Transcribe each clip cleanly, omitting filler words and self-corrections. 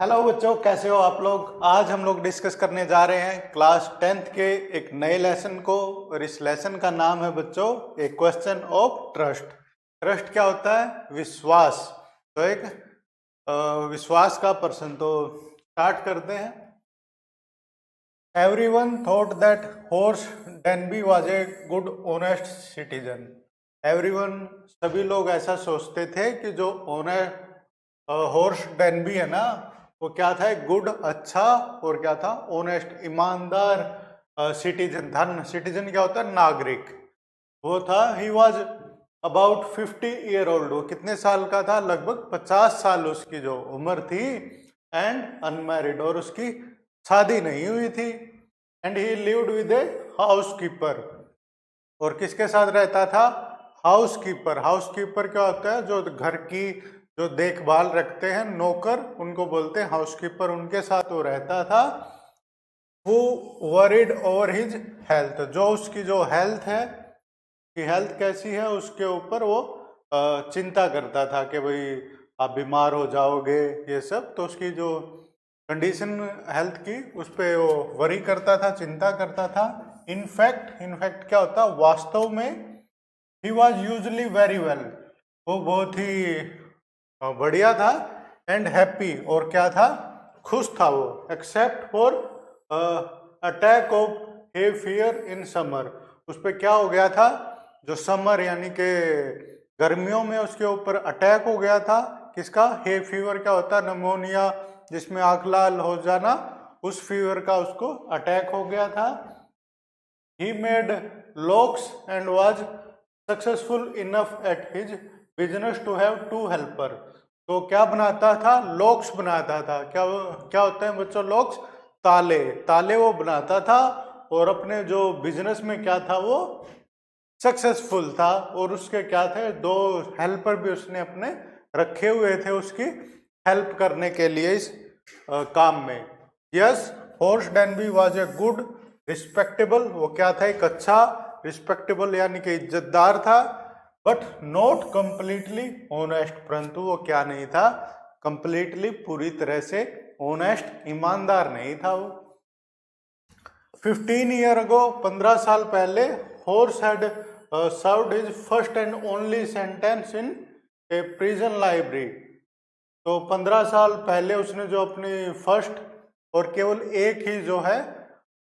Hello बच्चों, कैसे हो आप लोग। आज हम लोग डिस्कस करने जा रहे हैं क्लास 10th के एक नए लेसन को, और इस लेसन का नाम है बच्चों ए क्वेश्चन ऑफ ट्रस्ट। ट्रस्ट क्या होता है? विश्वास। तो एक विश्वास का प्रश्न। तो स्टार्ट करते हैं। Everyone thought that horse Denby was a good honest citizen. Everyone, सभी लोग ऐसा सोचते थे कि जो हॉर्स डेनबी है ना, वो क्या था? एक गुड, अच्छा, और क्या था? ऑनेस्ट, ईमानदार सिटीजन। धन सिटीजन क्या होता है? नागरिक। वो था। He was about 50 year old. वो कितने साल का था? लगभग 50 साल उसकी जो उम्र थी। एंड अनमैरिड, और उसकी शादी नहीं हुई थी। And he lived with a house keeper. और किसके साथ रहता था? House keeper. हाउस कीपर क्या होता है? जो घर की जो देखभाल रखते हैं, नौकर, उनको बोलते हैं हाउस कीपर। उनके साथ वो रहता था। वो वरीड ओवर हिज हेल्थ। जो उसकी जो हेल्थ है, कि हेल्थ कैसी है, उसके ऊपर वो चिंता करता था कि भाई आप बीमार हो जाओगे, ये सब। तो उसकी जो कंडीशन हेल्थ की, उस पर वो वरी करता था, चिंता करता था। इनफैक्ट क्या होता? वास्तव में he was usually very well. वो बहुत ही बढ़िया था। एंड हैप्पी, और क्या था? खुश था वो। Except for attack of hay fever in summer. उस पर क्या हो गया था? जो समर यानी कि गर्मियों में उसके ऊपर अटैक हो गया था। किसका? हे फीवर क्या होता है? निमोनिया, जिसमें आंख लाल हो जाना, उस फीवर का उसको अटैक हो गया था। He made locks and was successful enough at his business to have 2 helper. तो क्या बनाता था? लॉक्स बनाता था। क्या होता है बच्चों? लॉक्स, ताले। ताले वो बनाता था। और अपने जो बिजनेस में क्या था? वो सक्सेसफुल था। और उसके क्या थे? 2 हेल्पर भी उसने अपने रखे हुए थे उसकी हेल्प करने के लिए इस काम में। Yes, horse Denby was a good respectable. वो क्या था? एक अच्छा, रिस्पेक्टेबल यानी कि इज्जतदार था। But not completely honest. परंतु वो क्या नहीं था? कंप्लीटली, पूरी तरह से ऑनेस्ट, ईमानदार नहीं था वो। 15 ईयर अगो, 15 साल पहले, horse had served his first and only sentence in a prison library. तो 15 साल पहले उसने जो अपनी फर्स्ट और केवल एक ही जो है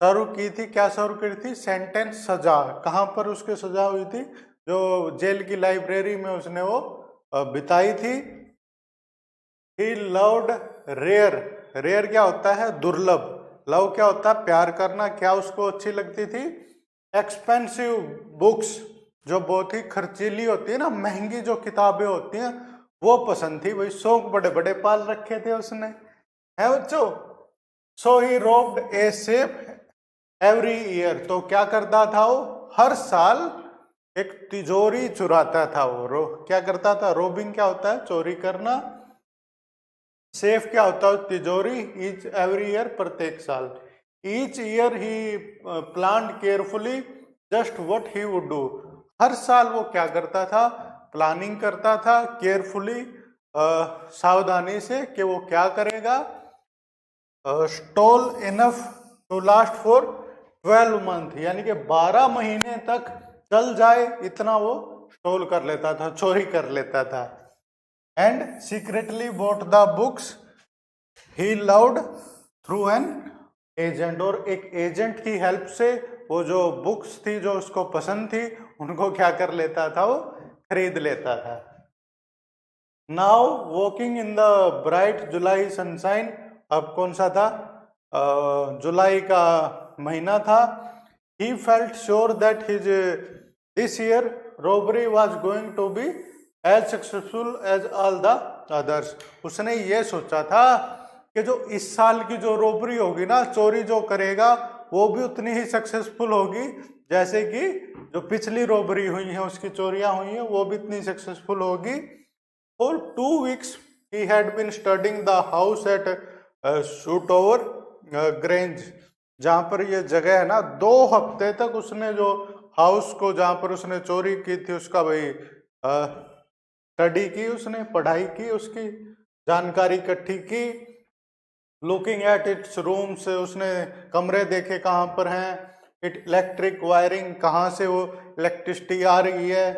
सर्व की थी। क्या सर्व की थी? सेंटेंस, सजा। कहाँ पर उसकी सजा हुई थी? जो जेल की लाइब्रेरी में उसने वो बिताई थी। He loved rare. रेयर क्या होता है? दुर्लभ। लव क्या होता है? प्यार करना। क्या उसको अच्छी लगती थी? एक्सपेंसिव बुक्स, जो बहुत ही खर्चीली होती है ना, महंगी जो किताबें होती हैं, वो पसंद थी। भाई शौक बड़े बड़े पाल रखे थे उसने, है बच्चों। So he robbed a safe every year. तो क्या करता था वो? हर साल एक तिजोरी चुराता था वो। क्या करता था? रोबिंग क्या होता है? चोरी करना। सेफ क्या होता है? तिजोरी। ईच एवरी ईयर, प्रत्येक साल। Each year he planned carefully just what he would do. हर साल वो क्या करता था? प्लानिंग करता था केयरफुली, सावधानी से, कि वो क्या करेगा। Stole enough to last for 12 month, यानी कि 12 महीने तक चल जाए, इतना वो स्टॉल कर लेता था, चोरी कर लेता था। And secretly bought the books he loved through an agent. और एक एजेंट की हेल्प से वो जो बुक्स थी जो उसको पसंद थी, उनको क्या कर लेता था? वो खरीद लेता था। Now walking in the bright July sunshine. अब कौन सा था? जुलाई का महीना था। He felt sure that his this year robbery was going to be as successful as all the others. उसने ये सोचा था कि जो इस साल की जो रॉबरी होगी ना, चोरी जो करेगा, वो भी उतनी ही सक्सेसफुल होगी जैसे कि जो पिछली रॉबरी हुई है, उसकी चोरियां हुई हैं, वो भी इतनी सक्सेसफुल होगी। For 2 weeks he had been studying the house at Shotover Grange, जहाँ पर ये जगह है ना। 2 हफ्ते तक उसने जो हाउस को, जहाँ पर उसने चोरी की थी, उसका भाई स्टडी की, उसने पढ़ाई की, उसकी जानकारी इकट्ठी की। लुकिंग एट इट्स रूम्स, उसने कमरे देखे कहाँ पर हैं, इट इलेक्ट्रिक वायरिंग, कहाँ से वो इलेक्ट्रिसिटी आ रही है,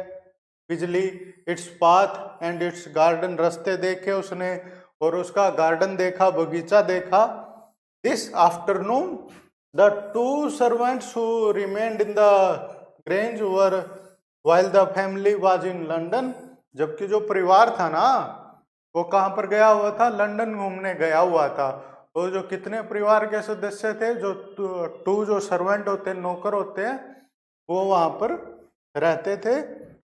बिजली, its path and it's garden, रास्ते देखे उसने और उसका गार्डन देखा, बगीचा देखा। This afternoon the two servants who remained in the grange were while the family was in London, जबकि जो परिवार था ना वो कहाँ पर गया हुआ था, लंदन घूमने गया हुआ था। तो जो कितने परिवार के सदस्य थे, जो टू जो सर्वेंट होते हैं, नौकर होते हैं, वो वहां पर रहते थे,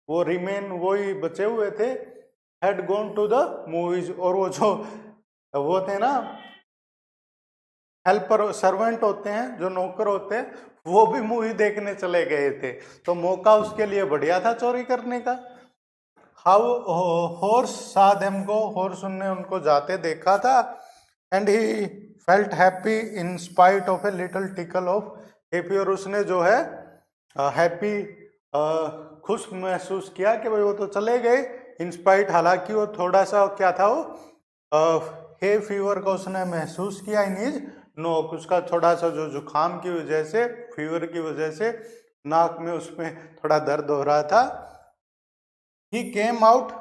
वो रिमेन वही बचे हुए थे, had gone to the movies, और वो जो वो थे ना हेल्पर सर्वेंट होते हैं, जो नौकर होते हैं, वो भी मूवी देखने चले गए थे। तो मौका उसके लिए बढ़िया था चोरी करने का। हाउ हॉर्स सा देम गो, हॉर्स ने उनको जाते देखा था, and he felt happy in spite of a little tackle of happy, और उसने जो है हैप्पी खुश महसूस किया कि भाई वो तो चले गए, इन स्पाइट, हालांकि वो थोड़ा सा क्या था, वो हे फीवर का उसने महसूस किया इन हिज नोक, उसका थोड़ा सा जो जुकाम की वजह से, फीवर की वजह से नाक में उसमें थोड़ा दर्द हो रहा था। He came out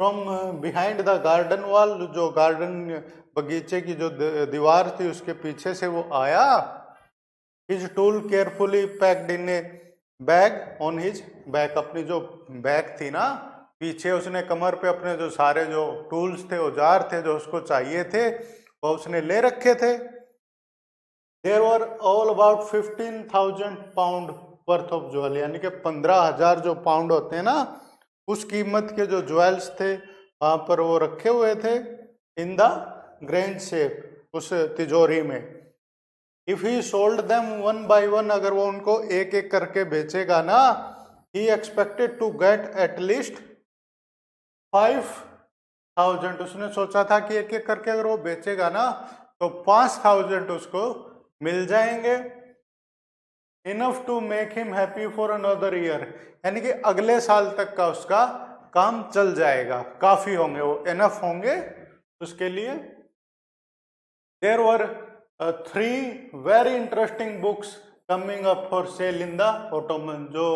from behind the garden wall, जो गार्डन बगीचे की जो दीवार थी उसके पीछे से वो आया। His tool carefully packed in a bag on his back, अपनी जो बैग थी ना पीछे, उसने कमर पे अपने जो सारे जो टूल्स थे, औजार थे जो उसको चाहिए थे, वो उसने ले रखे थे। There were all about 15,000 pound worth of jewel, यानी कि 15,000 जो पाउंड होते हैं ना उस कीमत के जो ज्वेल्स थे वहां पर वो रखे हुए थे, इन द ग्रेंज शेप, उस तिजोरी में। If he sold them one by one, अगर वो उनको एक एक करके बेचेगा ना, ही एक्सपेक्टेड टू गेट एटलीस्ट 5,000, उसने सोचा था कि एक एक करके अगर वो बेचेगा ना तो 5,000 उसको मिल जाएंगे। Enough to make him happy for another year, यानी कि अगले साल तक का उसका काम चल जाएगा, काफी होंगे वो, इनफ होंगे उसके लिए। There were 3 very interesting books coming up for sale in the autumn, जो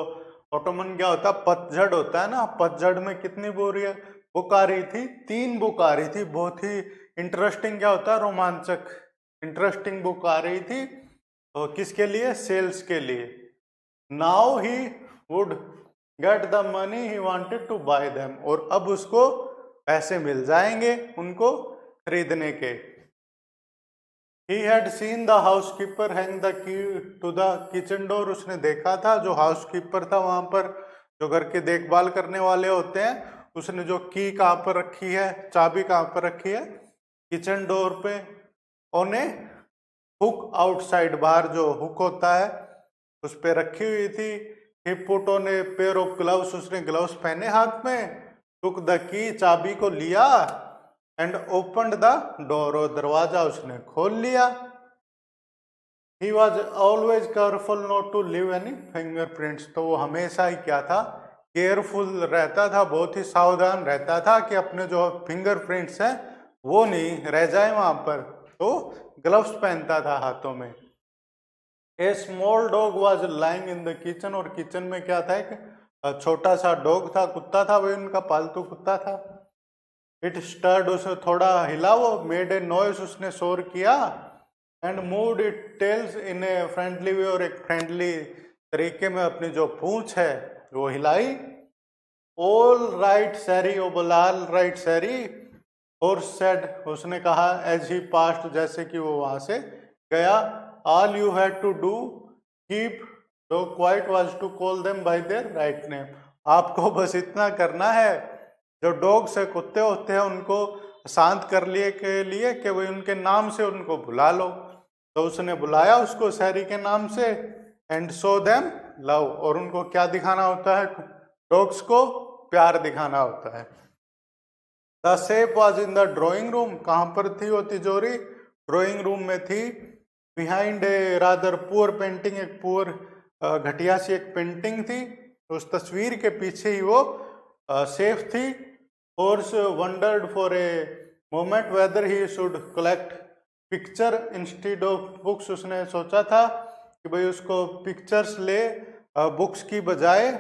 ऑटोमन क्या होता है, पतझड़ होता है ना, पतझड़ में कितनी बुक आ रही थी, 3 बुक आ रही थी, बहुत ही इंटरेस्टिंग, क्या होता है, रोमांचक, इंटरेस्टिंग बुक आ रही थी। तो किसके लिए, सेल्स के लिए। Now he would get the money he wanted to buy them, और अब उसको पैसे मिल जाएंगे उनको खरीदने के। He had seen the housekeeper hang the key to the kitchen door, उसने देखा था जो हाउसकीपर था वहां पर, जो घर की देखभाल करने वाले होते हैं, उसने जो की कहाँ पर रखी है, चाबी कहाँ पर रखी है, किचन डोर पे, ओने हुक आउटसाइड, बाहर जो हुक होता है उस पे रखी हुई थी। He put on a pair of gloves, उसने ग्लव्स पहने हाथ में, टुक द की, चाबी को लिया, एंड ओपनड द डोर, और दरवाजा उसने खोल लिया। He was always careful not to leave any fingerprints, तो वो हमेशा ही क्या था, केयरफुल रहता था, बहुत ही सावधान रहता था कि अपने जो फिंगरप्रिंट्स हैं वो नहीं रह जाए वहां पर, तो ग्लव्स पहनता था हाथों में। A small dog was lying in the kitchen, और किचन में क्या था, एक छोटा सा डॉग था, कुत्ता था, वही उनका पालतू कुत्ता था। इट स्टर्ड, उसे थोड़ा हिला, वो मेड ए नॉइस, उसने शोर किया, and moved it tells in a friendly way, और एक फ्रेंडली तरीके में अपनी जो पूंछ है वो हिलाई। ऑल राइट सैरी, ओ बोला ऑल राइट सैरी, हॉर्स सेड, उसने कहा, एज ही पास्ट, जैसे कि वो वहां से गया। All you had to do keep dog quiet was to call them by their right name, आपको बस इतना करना है, जो डॉग से कुत्ते होते हैं उनको शांत कर लिए के लिए कि वही उनके नाम से उनको बुला लो। तो उसने बुलाया उसको सैरी के नाम से, एंड शो देम लव, और उनको क्या दिखाना होता है, डॉग्स को प्यार दिखाना होता है। The safe was in the drawing room, कहाँ पर थी वो तिजोरी, ड्रॉइंग रूम में थी। Behind a rather poor painting, एक पुअर घटिया सी एक पेंटिंग थी, उस तस्वीर के पीछे ही वो सेफ थी। Horace wondered for a moment whether he should collect picture instead of books, उसने सोचा था कि भाई उसको पिक्चर्स ले बुक्स की बजाय,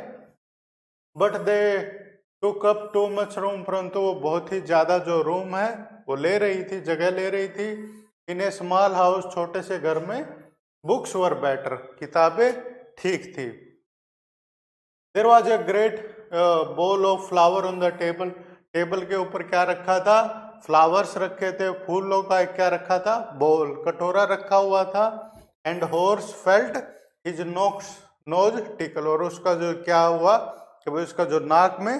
but they took up too much room, परंतु वो बहुत ही ज़्यादा जो रूम है वो ले रही थी, जगह ले रही थी। इन ए स्मॉल हाउस, छोटे से घर में, बुक्स वर बेटर, किताबें ठीक थी। There was a great bowl of flower on the table, table के ऊपर क्या रखा था, फ्लावर्स रखे थे, फूलों का एक क्या रखा था, बोल, कटोरा रखा हुआ था। And horse felt his nose tackle, और उसका जो क्या हुआ कि भाई उसका जो नाक में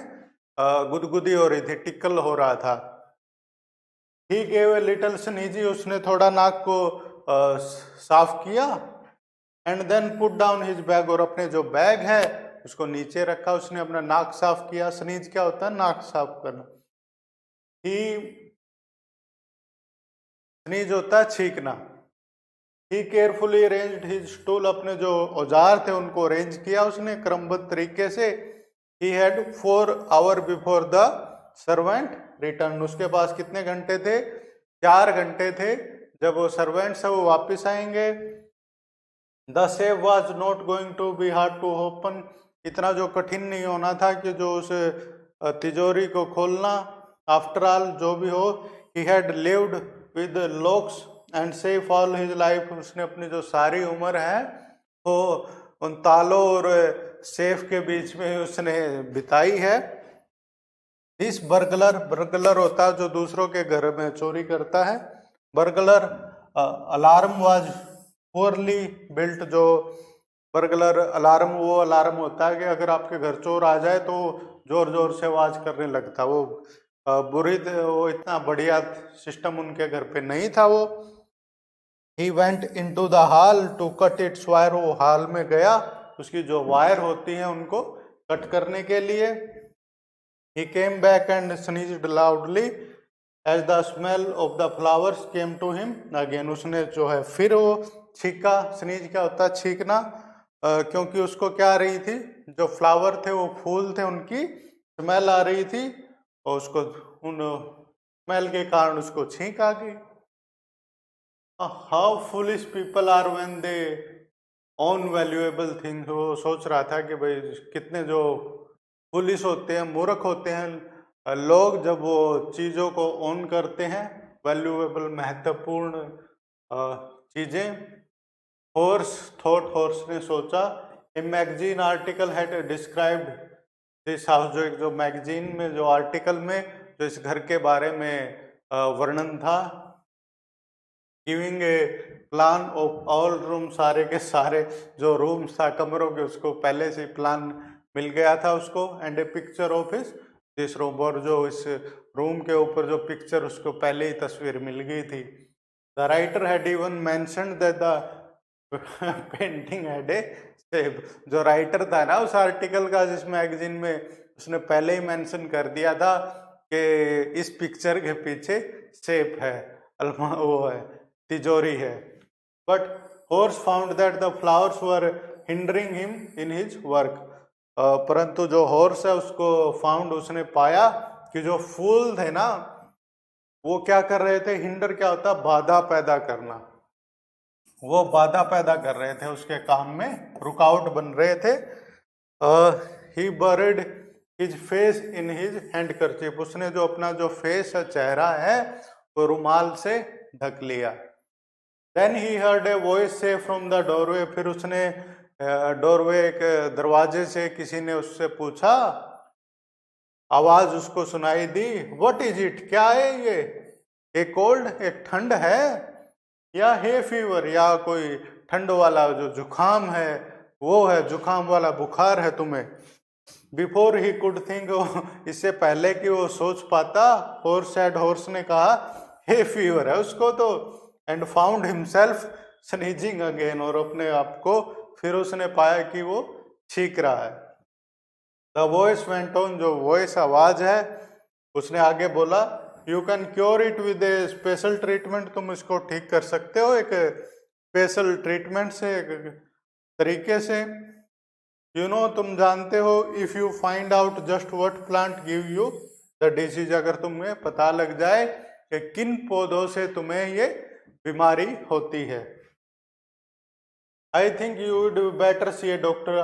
गुदगुदी हो रही थी, टिकल हो रहा था। ही गेव ए लिटिल स्नीजी, उसने थोड़ा नाक को साफ किया। And then put down his bag, और अपने जो बैग है उसको नीचे रखा, उसने अपना नाक साफ किया। स्नीज क्या होता है, नाक साफ करना। ही स्नीज होता है छींकना। ही केयरफुली अरेंज्ड हिज स्टूल, अपने जो औजार थे उनको अरेंज किया उसने क्रमबद्ध तरीके से। He had 4 hours before the servant return, उसके पास कितने घंटे थे, 4 घंटे थे, जब वो सर्वेंट्स है वो वापस आएंगे। The safe was not going to be hard to open, इतना जो कठिन नहीं होना था कि जो उस तिजोरी को खोलना। आफ्टर ऑल जो भी हो, he had lived with locks and safe all his life, उसने अपनी जो सारी उम्र है वो उन तालों और सेफ के बीच में उसने बिताई है। इस बर्गलर होता है जो दूसरों के घर में चोरी करता है। Burglar alarm was poorly built, जो बर्गलर अलार्म वो अलार्म होता है कि अगर आपके घर चोर आ जाए तो जोर जोर से आवाज करने लगता, वो वो इतना बढ़िया सिस्टम उनके घर पे नहीं था वो। He went into the hall to cut its wire, वो हॉल में गया उसकी जो वायर होती है उनको कट करने के लिए। He came back and sneezed loudly as the smell of the flowers came to him again, उसने जो है फिर वो छींका। स्नीज क्या होता है, छींकना, क्योंकि उसको क्या आ रही थी, जो फ्लावर थे वो फूल थे, उनकी स्मेल आ रही थी और उसको उन स्मेल के कारण उसको छींक आ गई। How foolish people are when they own valuable things, वो सोच रहा था कि भाई कितने जो पुलिस होते हैं, मूर्ख होते हैं लोग, जब वो चीज़ों को ओन करते हैं, वैल्यूएबल महत्वपूर्ण चीज़ें। हॉर्स थॉट, हॉर्स ने सोचा। A magazine article had described this house, जो मैगजीन में जो आर्टिकल में जो इस घर के बारे में वर्णन था। Giving a plan of all room, सारे के सारे जो रूम्स था कमरों के, उसको पहले से प्लान मिल गया था उसको। And A picture of this room, और जो इस रूम के ऊपर जो पिक्चर, उसको पहले ही तस्वीर मिल गई थी। The writer had even mentioned that the painting had A shape, जो राइटर था ना उस आर्टिकल का जिस मैगजीन में, उसने पहले ही मेंशन कर दिया था कि इस पिक्चर के पीछे शेप है, वो है, तिजोरी है। But horse found that the flowers were hindering him in his work, परंतु जो हॉर्स है उसको फाउंड, उसने पाया कि जो फूल थे ना वो क्या कर रहे थे, हिंडर क्या होता है, बाधा पैदा करना, वो बाधा पैदा कर रहे थे उसके काम में, रुकावट बन रहे थे। He buried his face in his handkerchief, उसने जो अपना जो फेस है, चेहरा है, वो रुमाल से ढक लिया। Then he heard a voice से फ्रॉम द डोरवे, फिर उसने डोरवे के दरवाजे से किसी ने उससे पूछा, आवाज उसको सुनाई दी, व्हाट इज इट, क्या है ये, ए कोल्ड, एक ठंड है, या हे फीवर, या कोई ठंड वाला जो जुखाम है वो है, जुखाम वाला बुखार है तुम्हें। बिफोर ही कुड थिंक, इससे पहले कि वो सोच पाता, हॉर्स ने कहा हे फीवर है उसको तो, and found himself sneezing again, और अपने आप को फिर उसने पाया कि वो छींक रहा है। द वॉइस वेंट ऑन, जो वॉइस आवाज है, उसने आगे बोला, you can cure it with A special treatment, तुम इसको ठीक कर सकते हो एक स्पेशल ट्रीटमेंट से, एक तरीके से। यू नो, तुम जानते हो, if you find out just what plant give you the disease, अगर तुम्हें पता लग जाए कि किन पौधों से तुम्हें ये बीमारी होती है। I think you would better C A doctor.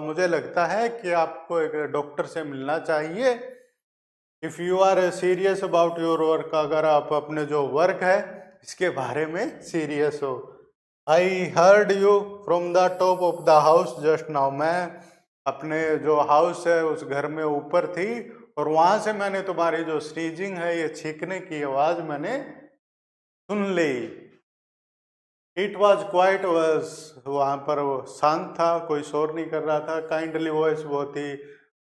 मुझे लगता है कि आपको एक डॉक्टर से मिलना चाहिए। If you are serious about your work, अगर आप अपने जो वर्क है इसके बारे में सीरियस हो। I heard you from the top of the house just now, मैं अपने जो हाउस है उस घर में ऊपर थी और वहां से मैंने तुम्हारी जो स्नीजिंग है, ये छींकने की आवाज मैंने सुन ली। इट वॉज क्वाइट वॉज, वहां पर वो शांत था, कोई शोर नहीं कर रहा था। काइंडली वॉइस, बहुत ही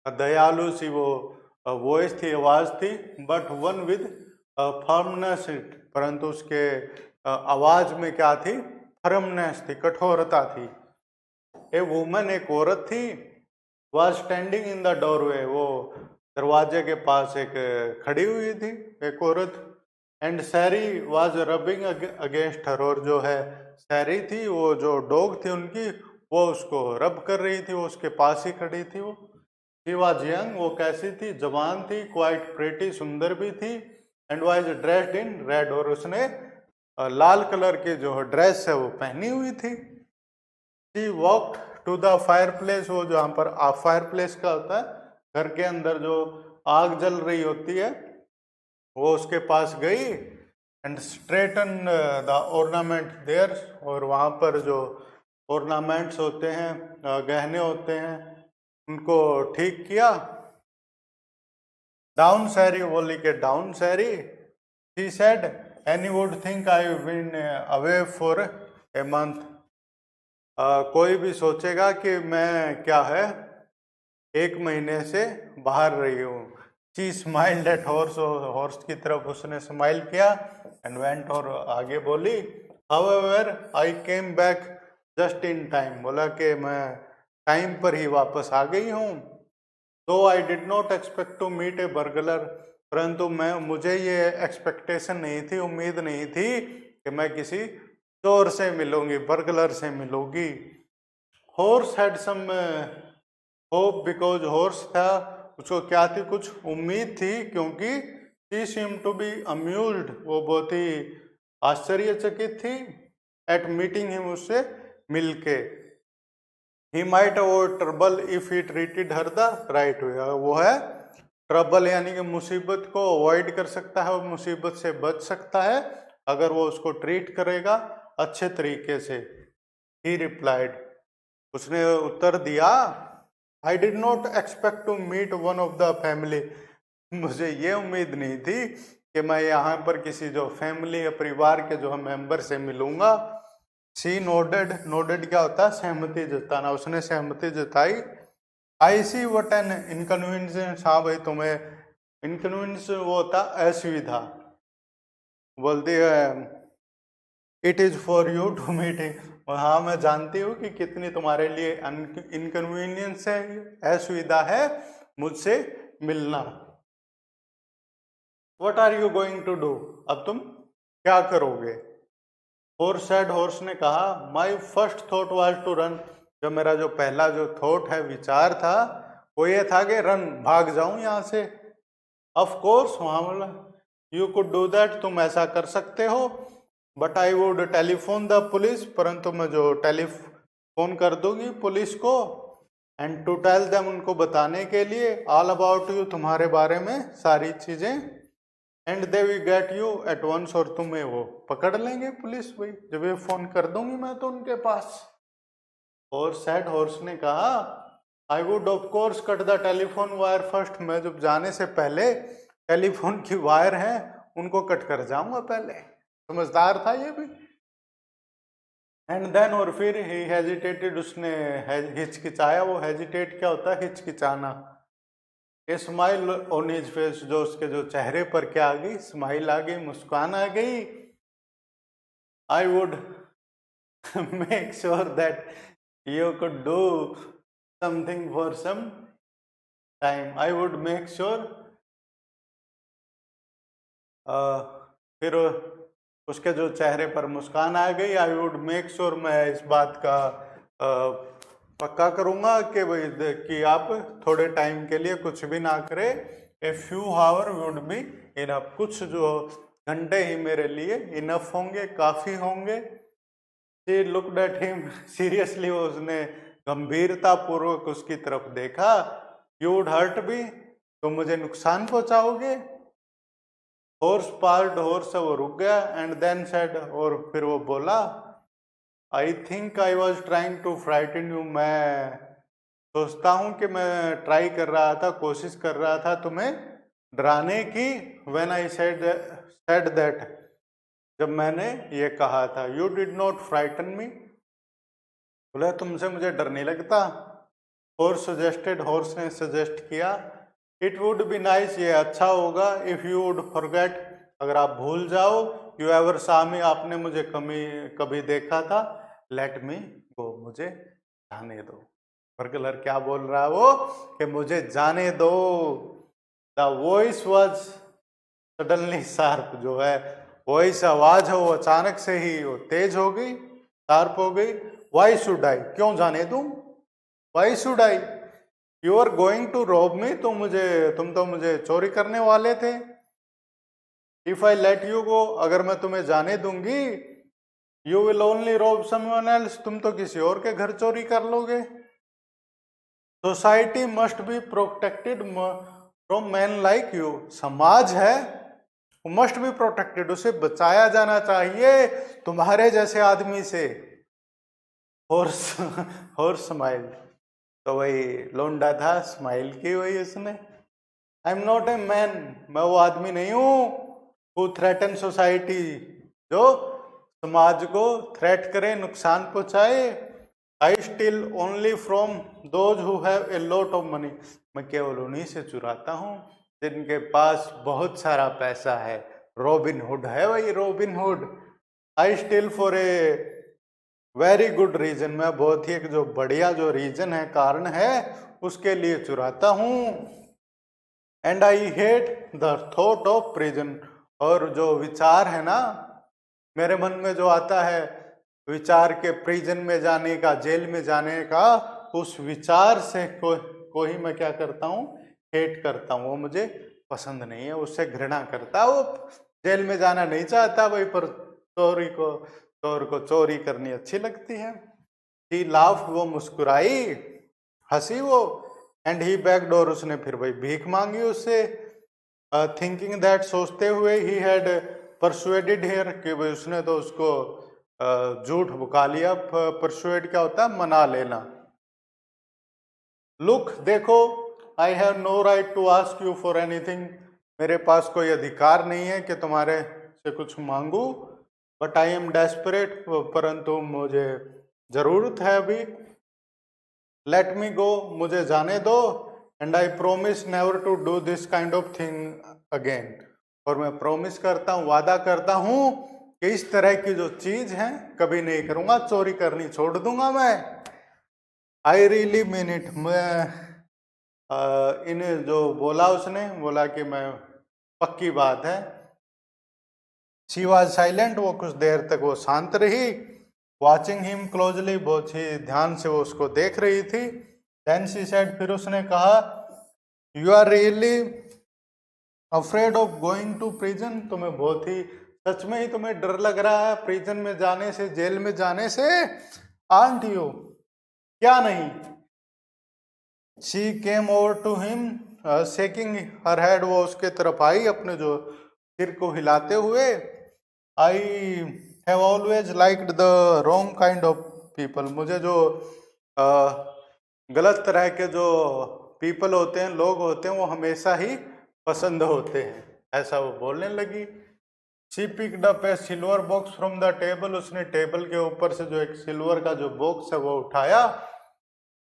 दयालु सी वो वॉइस थी, आवाज थी। बट वन विद फर्मनेस, परंतु उसके आवाज में क्या थी? फर्मनेस थी, कठोरता थी। ए वुमन, एक औरत थी, was standing in the doorway, वो दरवाजे के पास एक खड़ी हुई थी एक औरत। एंड सैरी वॉज रबिंग अगेंस्ट हर, और जो है सैरी थी, वो जो डॉग थी उनकी, वो उसको रब कर रही थी, वो उसके पास ही खड़ी थी। वो शी वॉज यंग, वो कैसी थी? जवान थी, क्वाइट प्रेटी, सुंदर भी थी। And was dressed in red, और उसने लाल कलर की जो ड्रेस है वो पहनी हुई थी। She walked to the fireplace, वो जहाँ पर फायर प्लेस का होता है, घर के अंदर जो आग जल रही होती है, वो उसके पास गई। And straighten the ornament there, और वहाँ पर जो ऑर्नामेंट्स होते हैं, गहने होते हैं, उनको ठीक किया। डाउन सैरी, बोली के डाउन सैरी। She said any would think I been away for a month, कोई भी सोचेगा कि मैं क्या है 1 महीने से बाहर रही हूँ। She smiled at horse, horse की तरफ उसने स्माइल किया। एंड वेंट, और आगे बोली, however I came back just in time, बोला कि मैं टाइम पर ही वापस आ गई हूँ। तो I did not expect to meet a burglar, परंतु मुझे ये एक्सपेक्टेशन नहीं थी, उम्मीद नहीं थी कि मैं किसी चोर से मिलूंगी, बर्गलर से मिलूंगी। Horace had some hope, because Horace था, उसको क्या थी? कुछ उम्मीद थी, क्योंकि she seem to be amused, वो बहुत ही आश्चर्यचकित थी। एट मीटिंग हिम, उससे मिलके। He might avoid trouble if he treated her the right way, वो है ट्रबल यानी कि मुसीबत को अवॉइड कर सकता है, वो मुसीबत से बच सकता है अगर वो उसको ट्रीट करेगा अच्छे तरीके से। ही रिप्लाइड, उसने उत्तर दिया, I did not expect to meet one of the family, मुझे ये उम्मीद नहीं थी कि मैं यहाँ पर किसी जो फैमिली या परिवार के जो मेंबर से मिलूंगा। सी नोडेड, नोडेड क्या होता है? सहमति जताना, उसने सहमति जताई। I see what an inconvenience, हाँ भाई तुम्हें इनकन्वीनियंस वो होता असुविधा, बोलती है it is for you to meet, हाँ मैं जानती हूँ कि कितनी तुम्हारे लिए इनकन्वीनियंस है, असुविधा है मुझसे मिलना। What are you going to do, अब तुम क्या करोगे? हॉर्स सेड, हॉर्स ने कहा, my first thought was to run, जो मेरा जो पहला जो थॉट है, विचार था, वो ये था कि रन, भाग जाऊं यहाँ से। ऑफ कोर्स, वहाँ बोला, यू कुड डू दैट, तुम ऐसा कर सकते हो। But I would telephone the police, परंतु मैं जो टेलीफोन कर दूंगी पुलिस को। एंड टू टेल देम, उनको बताने के लिए, ऑल अबाउट यू, तुम्हारे बारे में सारी चीजें। And they will get you at once, और तुम्हें वो पकड़ लेंगे पुलिस, भाई जब ये फोन कर दूंगी मैं तो उनके पास। और सैड हॉर्स ने कहा, I would of course cut the telephone wire first, मैं जब जाने से पहले टेलीफोन की वायर है उनको कट कर जाऊंगा पहले। समझदार था ये भी। एंड देन, और फिर ही हेजिटेटेड, उसने हिचकिचाया। वो हेजिटेट क्या होता है? हिचकिचाना। A smile on his face, जो उसके जो चेहरे पर क्या आ गई? स्माइल आ गई, मुस्कान आ गई। I would make sure that you could do something for some time, I would make sure. फिर उसके जो चेहरे पर मुस्कान आ गई। आई वुड मेक श्योर, मैं इस बात का पक्का करूंगा कि भाई कि आप थोड़े टाइम के लिए कुछ भी ना करें। A few hour would be enough, कुछ जो घंटे ही मेरे लिए इनफ होंगे, काफी होंगे। She looked at him seriously, उसने गंभीरता पूर्वक उसकी तरफ देखा। यू वुड हर्ट मी, तुम मुझे नुकसान पहुंचाओगे। हॉर्स पार्ड, हॉर्स वो रुक गया। एंड देन सेड, और फिर वो बोला, I think I was trying to frighten you, मैं सोचता हूं कि मैं ट्राई कर रहा था, कोशिश कर रहा था तुम्हें डराने की। व्हेन आई सेड दैट, जब मैंने ये कहा था। यू डिड नॉट फ्राइटन मी, बोला तुमसे मुझे डर नहीं लगता। हॉर्स सजेस्टेड, हॉर्स ने सजेस्ट किया, इट वुड बी नाइस, ये अच्छा होगा, इफ यू वुड फॉरगेट, अगर आप भूल जाओ, यू एवर सा मी, आपने मुझे कभी देखा था, लेट मी गो, मुझे जाने दो। बर्गलर क्या बोल रहा है वो, कि मुझे जाने दो। The voice was suddenly sharp, जो है वॉइस आवाज है वो अचानक से ही वो तेज हो गई, शार्प हो गई। वाई शुड आई, क्यों जाने दूं, why should I, you are going to rob me, तुम तो मुझे चोरी करने वाले थे। If I let you go, अगर मैं तुम्हें जाने दूंगी, you will only rob someone else, तुम तो किसी और के घर चोरी कर लोगे। Society must be protected from man like you, समाज है मस्ट बी प्रोटेक्टेड, उसे बचाया जाना चाहिए तुम्हारे जैसे आदमी से। हॉर्स हॉर्स स्माइल, तो वही लोंडा था, स्माइल की वही उसने। I am not a man, मैं वो आदमी नहीं हूं हु थ्रेटन सोसाइटी, जो समाज को थ्रेट करे, नुकसान पहुंचाए। I steal only from those who have a lot of money, मैं केवल उन्हीं से चुराता हूं जिनके पास बहुत सारा पैसा है। रॉबिन हुड है वही, Robin Hood. I steal for a very good reason, मैं बहुत ही एक जो बढ़िया जो रीजन है, कारण है, उसके लिए चुराता हूं। And I hate the thought of prison, और जो विचार है ना मेरे मन में जो आता है, विचार के प्रिजन में जाने का, जेल में जाने का, उस विचार से को ही मैं क्या करता हूँ, हेट करता हूँ, वो मुझे पसंद नहीं है, उससे घृणा करता। वो जेल में जाना नहीं चाहता वही, पर चोर को चोरी करनी अच्छी लगती है। शी लाफ्ड, वो मुस्कुराई, हंसी वो। एंड ही बेग्ड, और उसने फिर वही भीख मांगी उससे। थिंकिंग दैट, सोचते हुए, ही हैड परसुएडेड हियर, कि उसने तो उसको झूठ बुका लिया। परसुएड क्या होता है, मना लेना। लुक, देखो, I have no right to ask you for anything, मेरे पास कोई अधिकार नहीं है कि तुम्हारे से कुछ मांगू। बट आई एम डेस्परेट, परंतु मुझे जरूरत है अभी। लेट मी गो, मुझे जाने दो। And I promise never to do this kind of thing again, और मैं प्रोमिस करता हूँ, वादा करता हूँ कि इस तरह की जो चीज है कभी नहीं करूंगा, चोरी करनी छोड़ दूंगा मैं। आई रियली मीन इट, मैं इन्हें जो बोला उसने, बोला कि मैं, पक्की बात है। शी वॉज साइलेंट, वो कुछ देर तक वो शांत रही। वॉचिंग हिम क्लोजली, बहुत ही ध्यान से वो उसको देख रही थी। देन शी सेड, फिर उसने कहा, you are really afraid of going to prison, तुम्हें बहुत ही, सच में ही तुम्हें डर लग रहा है प्रिजन में जाने से, जेल में जाने से। आंट यू, क्या नहीं। She came over to him shaking her head, वो उसके तरफ आई अपने जो सिर को हिलाते हुए। I have always liked the wrong kind of people, मुझे जो गलत तरह के जो पीपल होते हैं, लोग होते हैं, वो हमेशा ही पसंद होते हैं, ऐसा वो बोलने लगी। She picked up A silver box from the table, उसने टेबल के ऊपर से जो एक सिल्वर का जो बॉक्स है वो उठाया।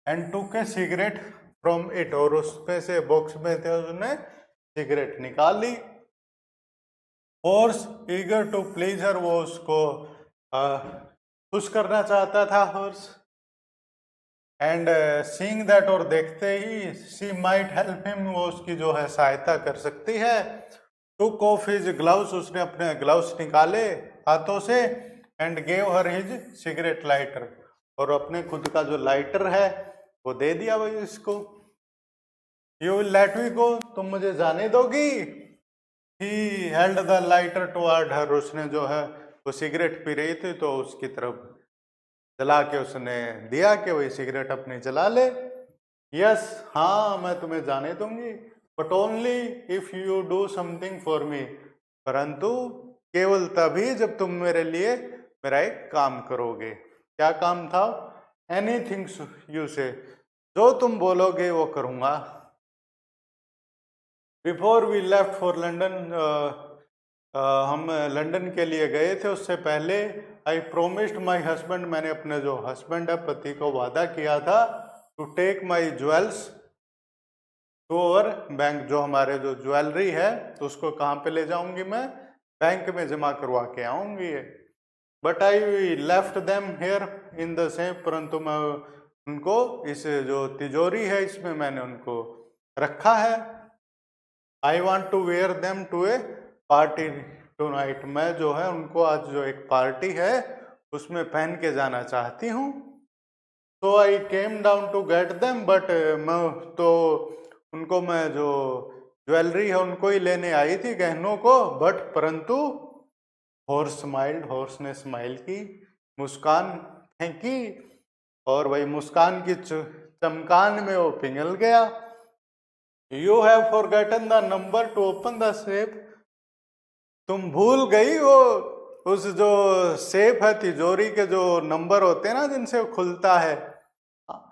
And took A cigarette from it, और उसमें से बॉक्स में थे उसने सिगरेट निकाल ली। हॉर्स ईगर टू प्लीज हर, वो उसको खुश करना चाहता था हॉर्स। एंड सीइंग दैट, और देखते ही, शी माइट हेल्प हिम, वो उसकी जो है सहायता कर सकती है। टुक ऑफ हिज ग्लव्स, उसने अपने ग्लव्स निकाले हाथों से। And gave her his cigarette lighter, और अपने खुद का जो लाइटर है वो दे दिया भाई इसको। You will let me go, तुम मुझे जाने दोगी। He held the lighter toward her, उसने जो है वो सिगरेट पी रही थी तो उसकी तरफ जला के उसने दिया कि वही सिगरेट अपनी जला ले। यस, हाँ मैं तुम्हें जाने दूंगी, but only if you do something for me, परंतु केवल तभी जब तुम मेरे लिए मेरा एक काम करोगे। क्या काम था? एनीथिंग यू से, जो तुम बोलोगे वो करूंगा। Before we left for London, हम लंदन के लिए गए थे, उससे पहले आई प्रोमिस्ड माई हस्बैंड, मैंने अपने जो हस्बैंड है पति को वादा किया था, to take my jewels to our bank, जो हमारे जो ज्वेलरी है तो उसको कहाँ पे ले जाऊंगी मैं? बैंक में जमा करवा के आऊंगी। But I left them here in the same, परंतु मैं उनको इस जो तिजोरी है इसमें मैंने उनको रखा है। I want to wear them to a party tonight, मैं जो है उनको आज जो एक पार्टी है उसमें पहन के जाना चाहती हूँ। तो I came down to get them, but मैं तो उनको मैं जो ज्वेलरी है उनको ही लेने आई थी, गहनों को, बट परंतु हॉर्स स्माइल्ड, हॉर्स ने स्माइल की, मुस्कान फेंकी, और वही मुस्कान की चमकान में वो पिघल गया। You have forgotten the number two open the safe, तुम भूल गई वो उस जो सेफ है तिजोरी के जो नंबर होते हैं ना जिनसे वो खुलता है।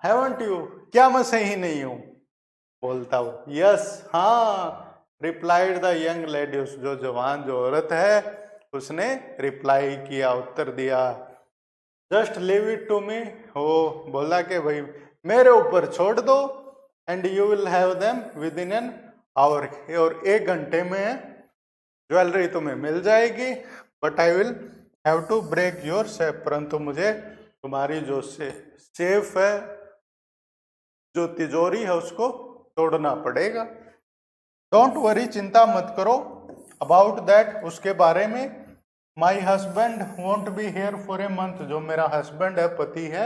हैवंट यू, क्या मैं सही नहीं हूं? बोलता हूँ यस, हाँ, रिप्लाइड द यंग लेडी, उस जो जवान जो औरत है उसने रिप्लाई किया, उत्तर दिया। Just leave it to me, वो बोला कि भाई मेरे ऊपर छोड़ दो, and you will have them within an hour, और 1 घंटे में ज्वेलरी तुम्हें मिल जाएगी। But I will have to break your safe, परंतु मुझे तुम्हारी जो सेफ है, जो तिजोरी है, उसको तोड़ना पड़ेगा। डोंट वरी, चिंता मत करो, अबाउट दैट, उसके बारे में। My husband won't be here for a month, जो मेरा हस्बैंड है, पति है,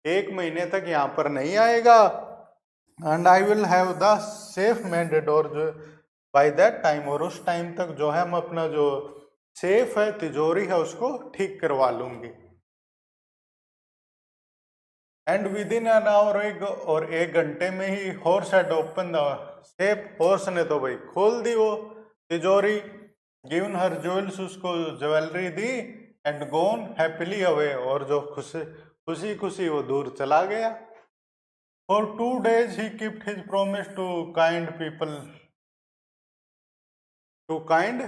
1 महीने तक यहाँ पर नहीं आएगा। And I will have the safe mended, और जो बाय दैट टाइम, और उस टाइम तक जो है हम अपना जो सेफ है तिजोरी है उसको ठीक करवा लूंगी। And within an hour, और 1 घंटे में ही horse had open the safe, horse ने तो भाई खोल दी वो तिजोरी, गिवन हर ज्वेल्स, उसको ज्वेलरी दी, एंड गोन हैप्पीली अवे, और जो खुशी खुशी वो दूर चला गया। For 2 days he kept his promise to kind people, to kind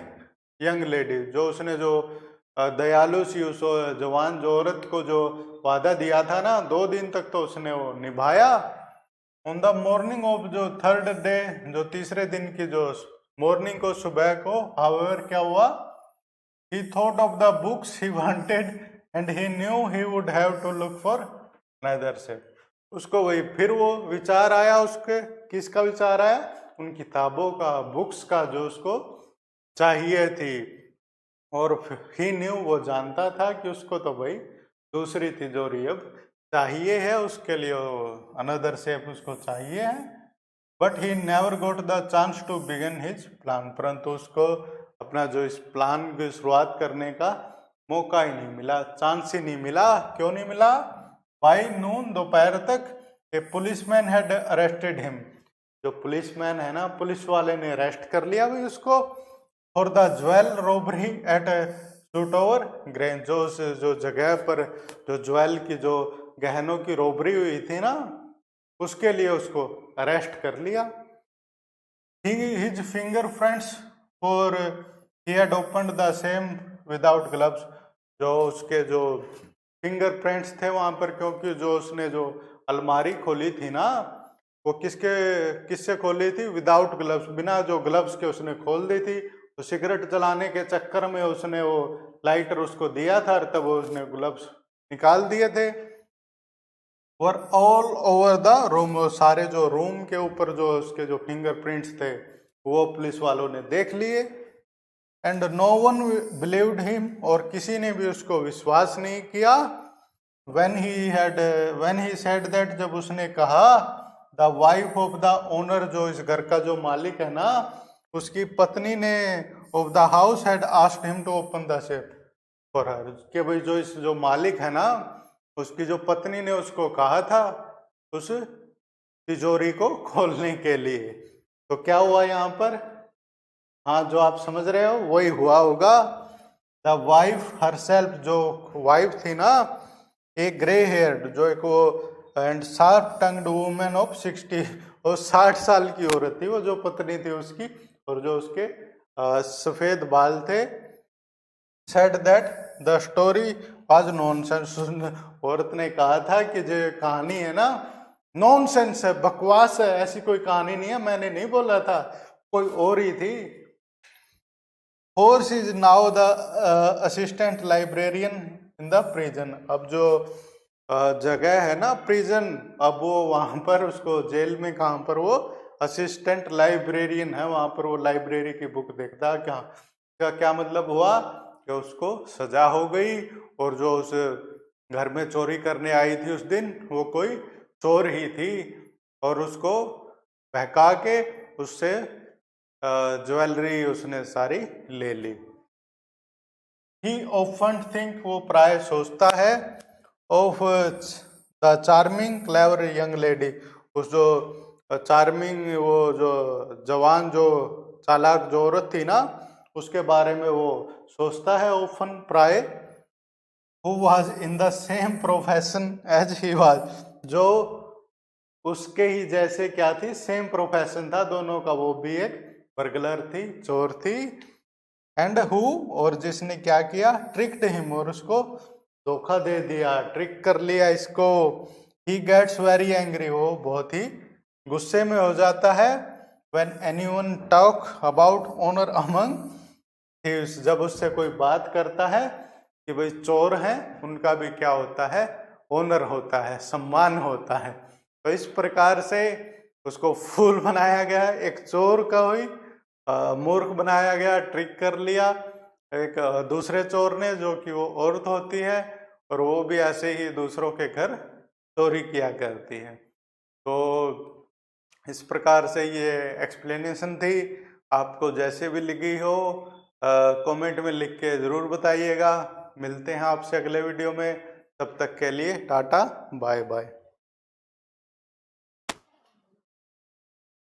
young lady, जो उसने जो दयालु सी उस जवान जो औरत को जो वादा दिया था ना, 2 दिन तक तो उसने वो निभाया। ऑन द मॉर्निंग ऑफ जो 3rd डे, जो तीसरे दिन की जो मॉर्निंग को, सुबह को, हाउएवर क्या हुआ, he thought of the books he wanted, and he knew he would have to look for another safe, उसको वही फिर वो विचार आया, उसके किसका विचार आया? उन किताबों का, बुक्स का, जो उसको चाहिए थी। और ही न्यू, वो जानता था कि उसको तो भाई दूसरी तिजोरी अब चाहिए है, उसके लिए अनदर सेफ उसको चाहिए है। But he never got the chance to begin his plan, परंतु उसको अपना जो इस प्लान की शुरुआत करने का मौका ही नहीं मिला, चांस ही नहीं मिला। क्यों नहीं मिला? बाई नून, दोपहर तक, ए पुलिसमैन हैड अरेस्टेड हिम, जो पुलिसमैन है ना, पुलिस वाले ने अरेस्ट कर लिया भाई उसको, for the jewel robbery at Shotover Grange, जो जगह पर जो ज्वेल की जो गहनों की रॉबरी हुई थी ना, उसके लिए उसको अरेस्ट कर लिया। His finger prints for he had opened the same without gloves, जो उसके जो फिंगर प्रिंट्स थे वहां पर, क्योंकि जो उसने जो अलमारी खोली थी ना, वो किससे खोली थी? विदाउट ग्लव्स, बिना जो ग्लव्स के उसने खोल दी थी। तो सिगरेट जलाने के चक्कर में उसने वो लाइटर उसको दिया था, तब उसने ग्लव्स निकाल दिए थे। और ऑल ओवर द रूम, सारे जो रूम के ऊपर जो उसके जो फिंगरप्रिंट्स थे वो पुलिस वालों ने देख लिए। And no one believed him, और किसी ने भी उसको विश्वास नहीं किया। व्हेन ही सेड दैट, जब उसने कहा the wife of the owner, जो इस घर का जो मालिक है ना, उसकी पत्नी ने of the house had asked him to open the safe for her, कि भाई जो मालिक है ना, उसकी जो पत्नी ने उसको कहा था उस तिजोरी को खोलने के लिए। तो क्या हुआ यहाँ पर? हाँ, जो आप समझ रहे हो वही हुआ होगा। द वाइफ हरसेल्फ, जो वाइफ थी ना, एक ग्रे हेयर्ड, जो एक वो एंड शार्प टंग्ड वुमेन ऑफ 60, और 60 साल की औरत थी वो, जो पत्नी थी उसकी, और जो उसके सफेद बाल थे। Said that the story was nonsense, औरत ने कहा था कि जो कहानी है ना नॉनसेंस है, बकवास है, ऐसी कोई कहानी नहीं है, मैंने नहीं बोला था, कोई और ही थी। Horace is now the assistant librarian in the prison. अब जो जगह है ना प्रिजन, अब वो वहां पर उसको जेल में, कहाँ पर वो असिस्टेंट लाइब्रेरियन है, वहां पर वो लाइब्रेरी की बुक देखता है। क्या मतलब हुआ कि उसको सजा हो गई, और जो उस घर में चोरी करने आई थी उस दिन, वो कोई चोर ही थी, और उसको बहका के उससे ज्वेलरी उसने सारी ले ली। ही ऑफन थिंक, वो प्राय सोचता है, of the charming clever young lady, उस जो चार्मिंग, वो जो जवान, जो चालाक जो औरत थी ना, उसके बारे में वो सोचता है ऑफन, प्राय। Who was in the same profession as he was, जो उसके ही जैसे क्या थी, सेम प्रोफेशन था दोनों का, वो भी एक बर्गलर थी, चोर थी। एंड हु, और जिसने क्या किया, ट्रिक्ड हिम, और उसको धोखा दे दिया, ट्रिक कर लिया इसको। ही गेट्स वेरी एंग्री, वो बहुत ही गुस्से में हो जाता है। When anyone talk about honour among thieves, जब उससे कोई बात करता है कि भाई चोर हैं, उनका भी क्या होता है, ऑनर होता है, सम्मान होता है। तो इस प्रकार से उसको फूल बनाया गया, एक चोर का हुई मूर्ख बनाया गया, ट्रिक कर लिया एक दूसरे चोर ने, जो कि वो औरत होती है, और वो भी ऐसे ही दूसरों के घर चोरी किया करती है। तो इस प्रकार से ये एक्सप्लेनेशन थी। आपको जैसे भी लगी हो कमेंट में लिख के ज़रूर बताइएगा। मिलते हैं आपसे अगले वीडियो में, तब तक के लिए टाटा बाय बाय।